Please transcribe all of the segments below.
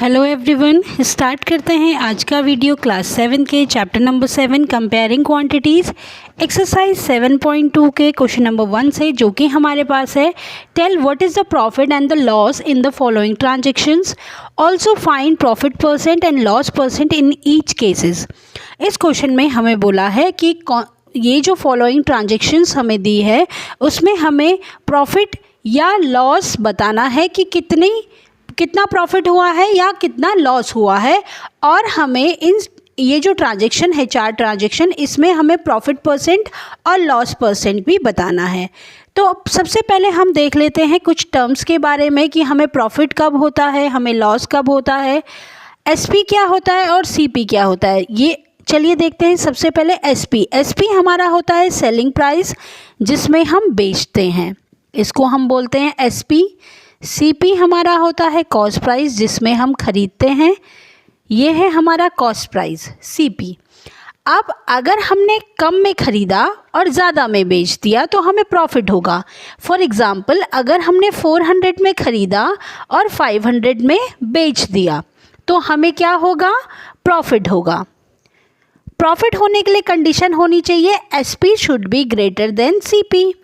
Hello everyone, start करते हैं आज का वीडियो क्लास 7 के chapter number 7 comparing quantities exercise 7.2 के क्वेश्चन नंबर 1 से, जो कि हमारे पास है। Tell what is the profit and the loss in the following transactions, also find profit percent and loss percent in each cases. इस question में हमें बोला है कि ये जो फॉलोइंग ट्रांजेक्शन्स हमें दी है उसमें हमें प्रॉफिट या लॉस बताना है कि कितना प्रॉफिट हुआ है या कितना लॉस हुआ है, और हमें ये जो ट्रांजैक्शन है, 4 ट्रांजैक्शन, इसमें हमें प्रॉफिट परसेंट और लॉस परसेंट भी बताना है। तो सबसे पहले हम देख लेते हैं कुछ टर्म्स के बारे में कि हमें प्रॉफिट कब होता है, हमें लॉस कब होता है, एसपी क्या होता है और सीपी क्या होता है। ये चलिए देखते हैं। सबसे पहले एसपी हमारा होता है सेलिंग प्राइस, जिसमें हम बेचते हैं, इसको हम बोलते हैं एसपी। सीपी हमारा होता है कॉस्ट प्राइस, जिसमें हम खरीदते हैं, ये है हमारा कॉस्ट प्राइस सीपी। अब अगर हमने कम में ख़रीदा और ज़्यादा में बेच दिया तो हमें प्रॉफिट होगा। फॉर एग्ज़ाम्पल, अगर हमने 400 में ख़रीदा और 500 में बेच दिया तो हमें क्या होगा? प्रॉफिट होगा। प्रॉफिट होने के लिए कंडीशन होनी चाहिए SP should be greater than CP.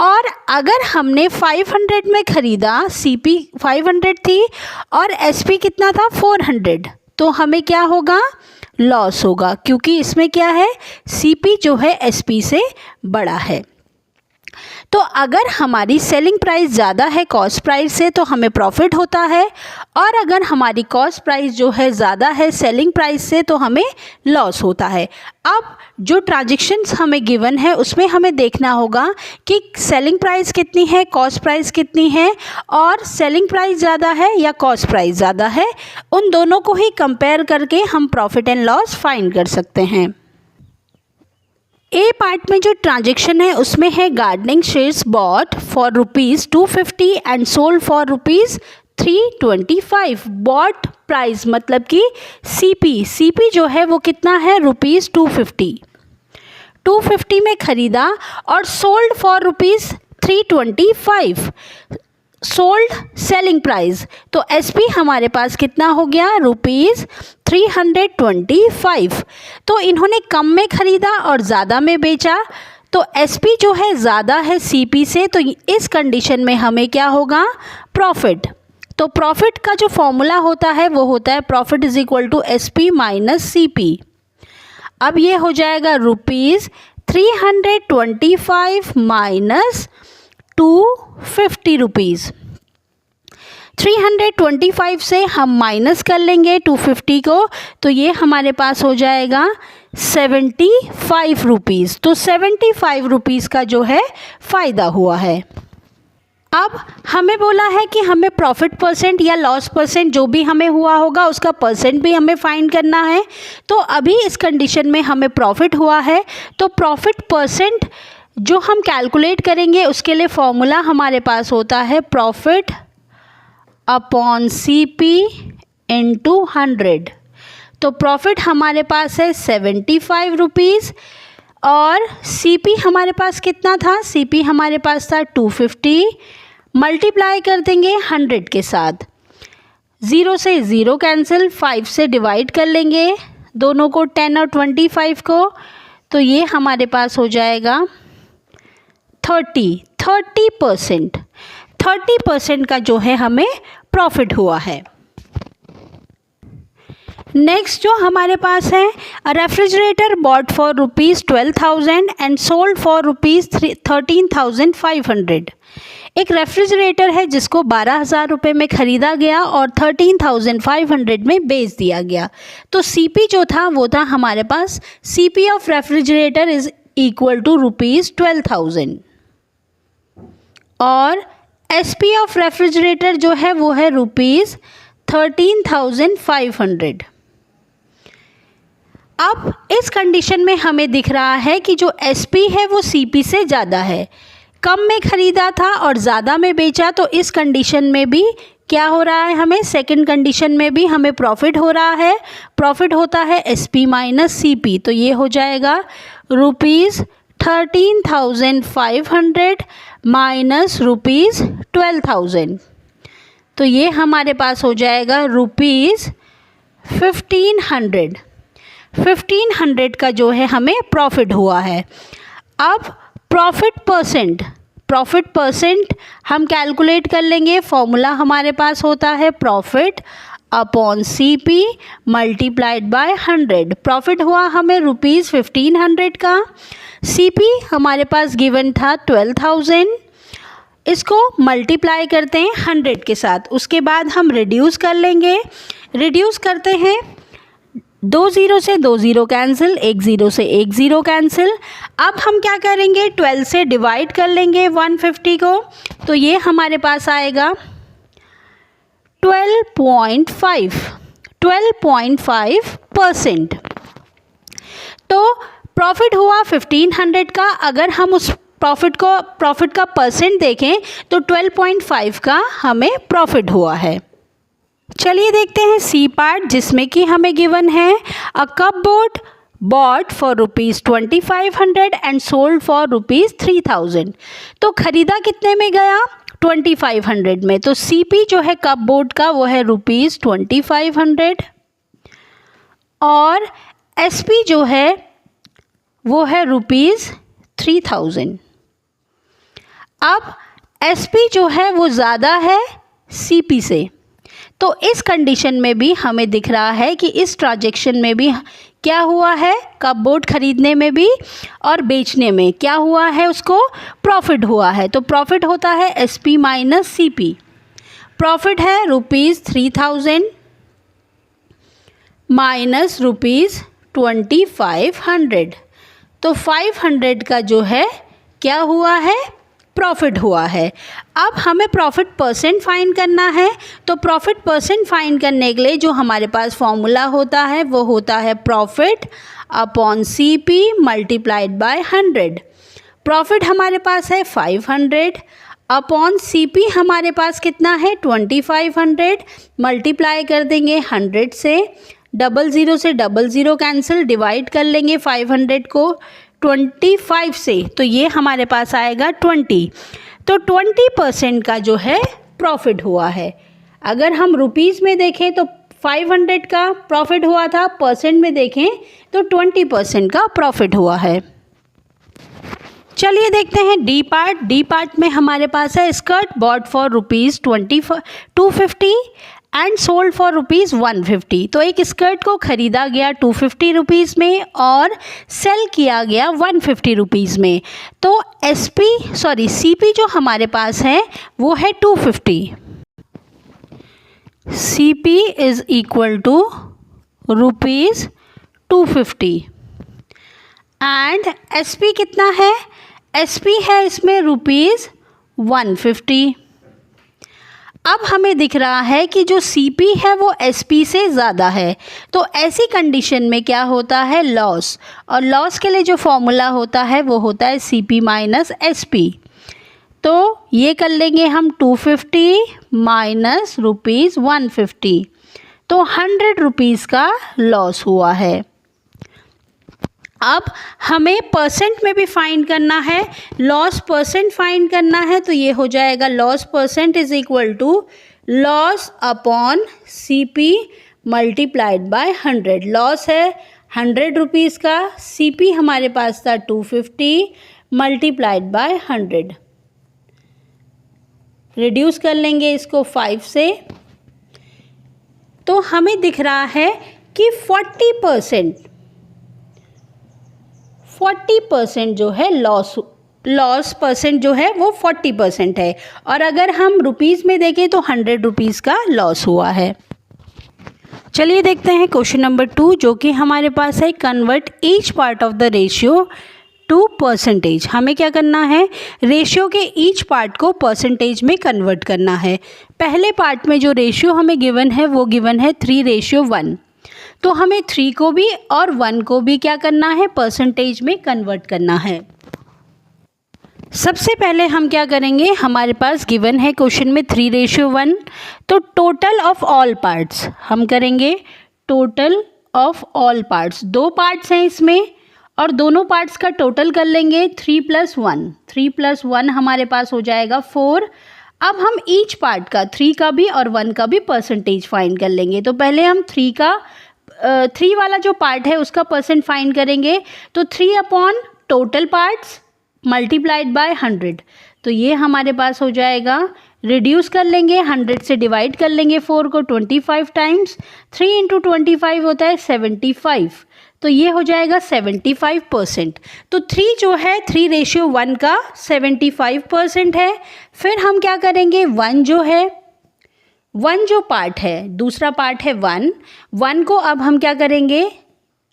और अगर हमने 500 में ख़रीदा, सीपी 500 थी और एसपी कितना था? 400, तो हमें क्या होगा? लॉस होगा, क्योंकि इसमें क्या है? सीपी जो है एसपी से बड़ा है। तो अगर हमारी सेलिंग प्राइस ज़्यादा है कॉस्ट प्राइस से तो हमें प्रॉफिट होता है, और अगर हमारी कॉस्ट प्राइस जो है ज़्यादा है सेलिंग प्राइस से तो हमें लॉस होता है। अब जो ट्रांजैक्शंस हमें गिवन है उसमें हमें देखना होगा कि सेलिंग प्राइस कितनी है, कॉस्ट प्राइस कितनी है, और सेलिंग प्राइस ज़्यादा है या कॉस्ट प्राइस ज़्यादा है। उन दोनों को ही कंपेयर करके हम प्रॉफिट एंड लॉस फाइंड कर सकते हैं। ए पार्ट में जो ट्रांजैक्शन है उसमें है gardening shares bought for ₹250 and sold for ₹325। Bought price मतलब कि सीपी जो है वो कितना है? ₹250 में ख़रीदा और sold for ₹325। Sold selling price, तो एसपी हमारे पास कितना हो गया? ₹325। तो इन्होंने कम में ख़रीदा और ज़्यादा में बेचा, तो एसपी जो है ज़्यादा है सीपी से, तो इस कंडीशन में हमें क्या होगा? प्रॉफिट। तो प्रॉफिट का जो फॉर्मूला होता है वो होता है profit is equal to SP minus CP. अब ये हो जाएगा ₹325 माइनस ₹250। 325 से हम माइनस कर लेंगे 250 को, तो ये हमारे पास हो जाएगा ₹75। तो ₹75 का जो है फ़ायदा हुआ है। अब हमें बोला है कि हमें प्रॉफिट परसेंट या लॉस परसेंट जो भी हमें हुआ होगा उसका परसेंट भी हमें फाइंड करना है। तो अभी इस कंडीशन में हमें प्रॉफिट हुआ है, तो प्रॉफिट परसेंट जो हम कैलकुलेट करेंगे उसके लिए फॉर्मूला हमारे पास होता है प्रॉफिट अपॉन सीपी इंटू 100। तो प्रॉफिट हमारे पास है ₹75 और सीपी हमारे पास कितना था? सीपी हमारे पास था 250, मल्टीप्लाई कर देंगे 100 के साथ, 0 से 0 कैंसिल, 5 से डिवाइड कर लेंगे दोनों को, 10 और 25 को, तो ये हमारे पास हो जाएगा 30%। 30% का जो है हमें प्रॉफिट हुआ है। नेक्स्ट जो हमारे पास है, refrigerator bought for ₹12,000 and sold for ₹13,500। एक रेफ्रिजरेटर है जिसको 12,000 रुपये में ख़रीदा गया और 13,500 में बेच दिया गया। तो सीपी जो था वो था हमारे पास, CP of refrigerator is equal to ₹12,000 और एसपी ऑफ रेफ्रिजरेटर जो है वो है ₹13,500। अब इस कंडीशन में हमें दिख रहा है कि जो एसपी है वो सीपी से ज़्यादा है, कम में ख़रीदा था और ज़्यादा में बेचा, तो इस कंडीशन में भी क्या हो रहा है? हमें सेकंड कंडीशन में भी हमें प्रॉफिट हो रहा है। प्रॉफिट होता है एसपी माइनस सीपी, तो ये हो जाएगा ₹13,500 माइनस ₹12,000। तो ये हमारे पास हो जाएगा ₹1500। 1500 का जो है हमें प्रॉफिट हुआ है। अब प्रॉफिट परसेंट हम कैलकुलेट कर लेंगे। फॉर्मूला हमारे पास होता है profit upon CP multiplied by 100। Profit हुआ हमें ₹1500 का। CP हमारे पास गिवन था 12,000। इसको मल्टीप्लाई करते हैं 100 के साथ, उसके बाद हम रिड्यूस कर लेंगे। रिड्यूस करते हैं, 2 0 से 2 0 कैंसिल, 1 0 से 1 0 कैंसिल। अब हम क्या करेंगे, 12 से डिवाइड कर लेंगे 150 को, तो ये हमारे पास आएगा 12.5%। तो प्रॉफिट हुआ 1500 का। अगर हम उस प्रॉफिट का परसेंट देखें तो 12.5 का हमें प्रॉफिट हुआ है। चलिए देखते हैं सी पार्ट, जिसमें कि हमें गिवन है a cupboard bought for ₹2500 and sold for ₹3000। तो खरीदा कितने में गया, 2500 में। तो CP जो है कपबोर्ड का वो है ₹2500 और SP जो है वो है ₹3000। अब SP जो है वो ज़्यादा है CP से, तो इस कंडीशन में भी हमें दिख रहा है कि इस ट्रांजैक्शन में भी क्या हुआ है, कपबोर्ड खरीदने में भी और बेचने में क्या हुआ है, उसको प्रॉफिट हुआ है। तो प्रॉफिट होता है SP माइनस CP। प्रॉफिट है ₹3000 माइनस ₹2500। तो 500 का जो है क्या हुआ है, प्रॉफिट हुआ है। अब हमें प्रॉफिट परसेंट फाइंड करना है। तो प्रॉफिट परसेंट फाइंड करने के लिए जो हमारे पास फॉर्मूला होता है वो होता है profit upon CP multiplied by 100। Profit हमारे पास है 500 अपॉन CP हमारे पास कितना है 2500, मल्टीप्लाई कर देंगे 100 से, 00 से 00 कैंसिल, डिवाइड कर लेंगे 500 को 25 से, तो ये हमारे पास आएगा 20। तो 20% का जो है प्रॉफिट हुआ है। अगर हम रुपीज़ में देखें तो 500 का प्रॉफिट हुआ था, परसेंट में देखें तो 20% का प्रॉफिट हुआ है। चलिए देखते हैं डी पार्ट। डी पार्ट में हमारे पास है skirt bought for ₹250 and sold for ₹150। तो एक स्कर्ट को ख़रीदा गया 250 रुपीज़ में और सेल किया गया 150 रुपीज़ में। तो CP जो हमारे पास है वो है 250। CP is equal to ₹250 and SP कितना है, SP है इसमें ₹150। अब हमें दिख रहा है कि जो CP है वो SP से ज़्यादा है, तो ऐसी कंडीशन में क्या होता है, लॉस। और लॉस के लिए जो फॉर्मूला होता है वो होता है CP माइनस SP। तो ये कर लेंगे हम 250 माइनस ₹150, तो 100 रुपीज़ का लॉस हुआ है। अब हमें परसेंट में भी फाइंड करना है, लॉस परसेंट फाइंड करना है। तो ये हो जाएगा loss percent is equal to loss upon CP multiplied by 100। Loss है 100 रुपीज़ का, CP हमारे पास था 250 मल्टीप्लाइड बाय 100। रिड्यूस कर लेंगे इसको 5 से, तो हमें दिख रहा है कि 40% जो है लॉस परसेंट जो है वो 40% है। और अगर हम रुपीज़ में देखें तो 100 रुपीज़ का लॉस हुआ है। चलिए देखते हैं क्वेश्चन नंबर 2, जो कि हमारे पास है convert each part of the ratio two percentage. हमें क्या करना है, रेशियो के ईच पार्ट को परसेंटेज में कन्वर्ट करना है। पहले पार्ट में जो रेशियो हमें गिवन है वो गिवन है 3:1, तो हमें 3 को भी और 1 को भी क्या करना है, परसेंटेज में कन्वर्ट करना है। सबसे पहले हम क्या करेंगे, हमारे पास गिवन है क्वेश्चन में 3:1, तो टोटल ऑफ ऑल पार्ट्स हम करेंगे। Total of all parts, 2 parts हैं इसमें और दोनों पार्ट्स का टोटल कर लेंगे 3 + 1। 3 + 1 हमारे पास हो जाएगा 4 अब हम ईच पार्ट का 3 का भी और 1 का भी परसेंटेज फाइंड कर लेंगे। तो पहले हम 3 वाला जो पार्ट है उसका परसेंट फाइंड करेंगे। तो 3 upon total parts multiplied by 100। तो ये हमारे पास हो जाएगा, रिड्यूस कर लेंगे, 100 से डिवाइड कर लेंगे 4 को 25 टाइम्स, 3 इंटू 25 होता है 75। तो ये हो जाएगा 75%। तो 3 जो है 3:1 का 75% है। फिर हम क्या करेंगे, 1 जो है, 1 जो पार्ट है, दूसरा पार्ट है 1 को अब हम क्या करेंगे,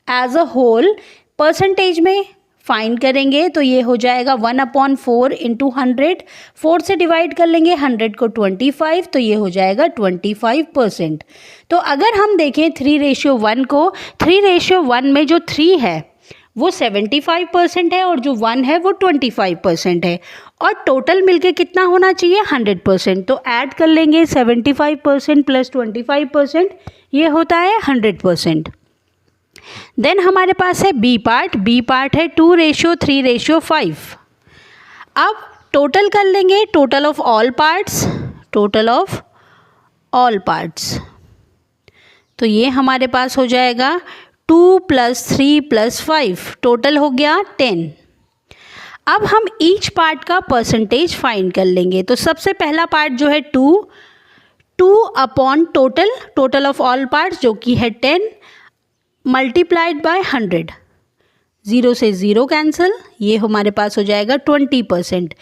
एज अ होल परसेंटेज में फाइंड करेंगे। तो ये हो जाएगा 1/4 इंटू 100, 4 से डिवाइड कर लेंगे 100 को 25, तो ये हो जाएगा 25%। तो अगर हम देखें 3:1 को, 3:1 में जो 3 है वो 75% है और जो 1 है वो 25% है, और टोटल मिलके कितना होना चाहिए, 100%। तो ऐड कर लेंगे 75% प्लस 25%, ये होता है 100%। देन हमारे पास है बी पार्ट है 2:3:5। अब टोटल कर लेंगे, टोटल ऑफ ऑल पार्ट्स। तो ये हमारे पास हो जाएगा 2 + 3 + 5, टोटल हो गया 10। अब हम ईच पार्ट का परसेंटेज फाइंड कर लेंगे। तो सबसे पहला पार्ट जो है 2 upon total of all parts जो कि है 10 मल्टीप्लाइड बाय 100, 0 से 0 कैंसिल, ये हमारे पास हो जाएगा 20%।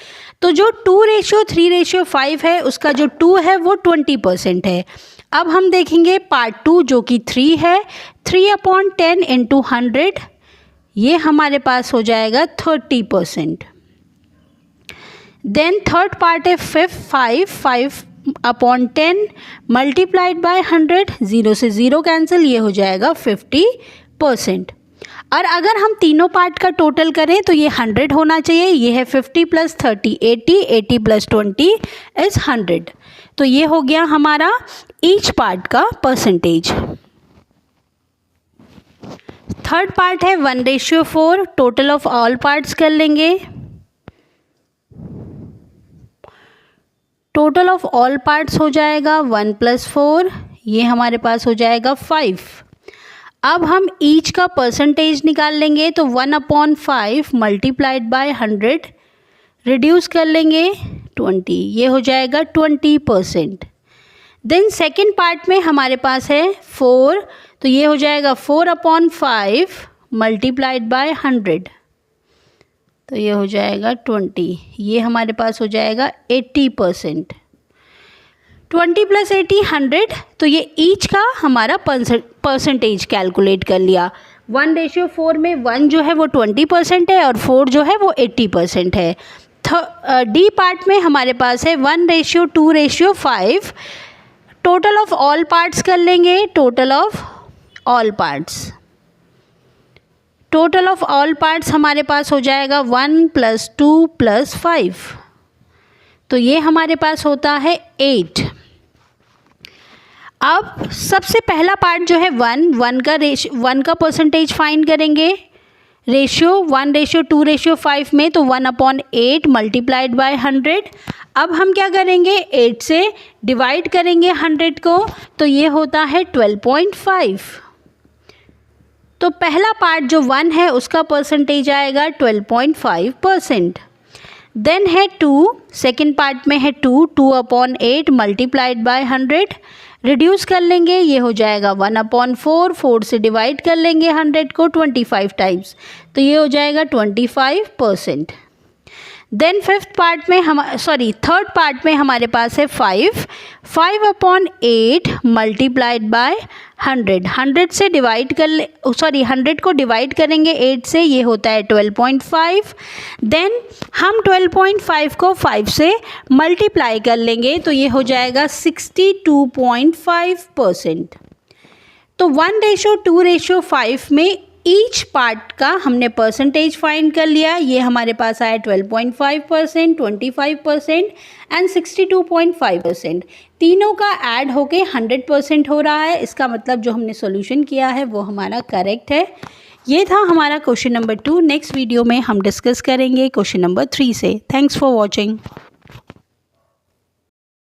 तो जो 2:3:5 है उसका जो 2 है वो 20% है। अब हम देखेंगे पार्ट 2 जो कि 3 है, 3/10 इंटू 100, ये हमारे पास हो जाएगा 30%। देन थर्ड पार्ट है 5/10 मल्टीप्लाइड बाय 100, 0 से 0 कैंसिल, ये हो जाएगा 50%। और अगर हम तीनों पार्ट का टोटल करें तो ये 100 होना चाहिए। ये है 50 + 30 80, 80 + 20 इज़ 100। तो ये हो गया हमारा ईच पार्ट का परसेंटेज। थर्ड पार्ट है 1:4, टोटल ऑफ ऑल पार्ट्स कर लेंगे। टोटल ऑफ ऑल पार्ट्स हो जाएगा 1 + 4, ये हमारे पास हो जाएगा 5। अब हम ईच का परसेंटेज निकाल लेंगे। तो 1/5 मल्टीप्लाइड बाय 100, रिड्यूस कर लेंगे 20, ये हो जाएगा 20%। देन सेकेंड पार्ट में हमारे पास है 4, तो ये हो जाएगा 4/5 मल्टीप्लाइड बाय 100, तो ये हो जाएगा 20, ये हमारे पास हो जाएगा 80%। 20 + 80 100, तो ये ईच का हमारा परसेंटेज कैलकुलेट कर लिया। 1:4 में 1 जो है वो 20% है और 4 जो है वो 80% है। डी पार्ट में हमारे पास है 1:2:5, टोटल ऑफ ऑल पार्ट्स कर लेंगे। टोटल ऑफ ऑल पार्ट्स हमारे पास हो जाएगा 1 + 2 + 5, तो ये हमारे पास होता है 8। अब सबसे पहला पार्ट जो है 1 का परसेंटेज फाइंड करेंगे। रेशियो 1:2:5 में तो 1/8 मल्टीप्लाइड बाय 100। अब हम क्या करेंगे, 8 से डिवाइड करेंगे 100 को, तो ये होता है 12.5। तो पहला पार्ट जो 1 है उसका परसेंटेज आएगा 12.5%। देन है 2, सेकेंड पार्ट में है 2/8 मल्टीप्लाइड बाय 100, रिड्यूस कर लेंगे, ये हो जाएगा 1/4, 4 से डिवाइड कर लेंगे 100 को 25 टाइम्स, तो ये हो जाएगा 25%। देन थर्ड पार्ट में हमारे पास है 5/8 मल्टीप्लाइड बाय 100 से डिवाइड 100 को डिवाइड करेंगे 8 से, ये होता है 12.5। देन हम 12.5 को 5 से मल्टीप्लाई कर लेंगे, तो ये हो जाएगा 62.5%। तो 1:2:5 में ईच पार्ट का हमने परसेंटेज फाइंड कर लिया। ये हमारे पास आया 12.5%, 25% एंड 62.5%। तीनों का ऐड होके 100% हो रहा है। इसका मतलब जो हमने सॉल्यूशन किया है वो हमारा करेक्ट है। ये था हमारा क्वेश्चन नंबर 2। नेक्स्ट वीडियो में हम डिस्कस करेंगे क्वेश्चन नंबर 3 से। Thanks for watching.